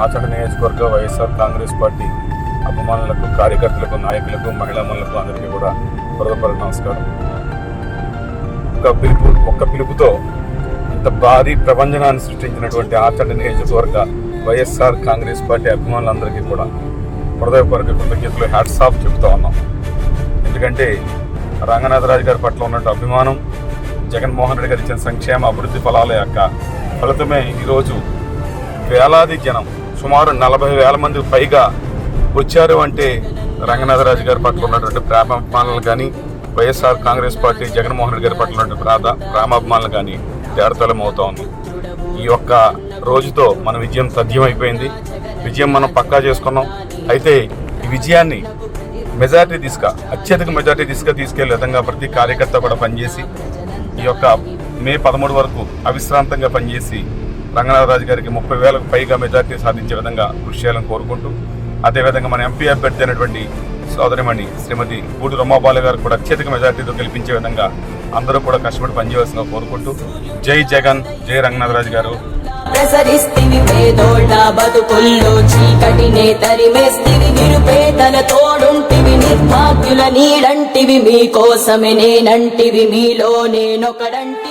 ఆచంట నియోజకవర్గ వైఎస్ఆర్ కాంగ్రెస్ పార్టీ అభిమానులకు, కార్యకర్తలకు, నాయకులకు, మహిళా మనులకు అందరికీ కూడా హృదయపూర్వక నమస్కారం. ఒక్క పిలుపుతో ఇంత భారీ ప్రపంచనాన్ని సృష్టించినటువంటి ఆచంట నియోజకవర్గ వైఎస్ఆర్ కాంగ్రెస్ పార్టీ అభిమానులందరికీ కూడా హృదయపూర్వక కృతజ్ఞతలు, హ్యాట్స్ ఆఫ్ చెప్తా ఉన్నాం. ఎందుకంటే రంగనాథరాజు గారి పట్ల ఉన్నట్టు అభిమానం, జగన్మోహన్ రెడ్డి గారు ఇచ్చిన సంక్షేమ అభివృద్ధి ఫలాల యొక్క ఫలితమే ఈరోజు వేలాది జనం, సుమారు 40,000 మందికి పైగా వచ్చారు. అంటే రంగనాథరాజు గారి పట్ల ఉన్నటువంటి ప్రేమాభిమానులు కానీ, వైఎస్ఆర్ కాంగ్రెస్ పార్టీ జగన్మోహన్ రెడ్డి గారి పట్ల ఉన్నటువంటి ప్రేమాభిమానులు కానీ తేడతలం అవుతా ఉంది. ఈ యొక్క రోజుతో మన విజయం తథ్యమైపోయింది. విజయం మనం పక్కా చేసుకున్నాం. అయితే ఈ విజయాన్ని అత్యధిక మెజార్టీ తీసుకెళ్లే విధంగా ప్రతి కార్యకర్త కూడా పనిచేసి ఈ యొక్క మే 13 వరకు అవిశ్రాంతంగా పనిచేసి రంగనాథరాజు గారికి 30,000కు పైగా మెజార్టీ సాధించే విధంగా కృషి చేయాలని కోరుకుంటూ, అదేవిధంగా మన ఎంపీ అభ్యర్థి అయినటువంటి సోదరిమణి శ్రీమతి గూడు రమాబాల గారు కూడా అత్యధిక మెజార్టీతో గెలిపించే విధంగా అందరూ కూడా కష్టపడి పనిచేయాల్సిందిగా కోరుకుంటూ, జై జగన్, జై రంగనాథరాజు గారు. ప్రసరిస్తివి పేదోళ్ళ బతుకుల్లో చీకటినే తరిమేస్తివి, నిరుపేదల తోడుంటివి, నిర్భాగ్యుల నీడంటివి, మీకోసమే నేనంటివి, మీలో నేనొకడంటి.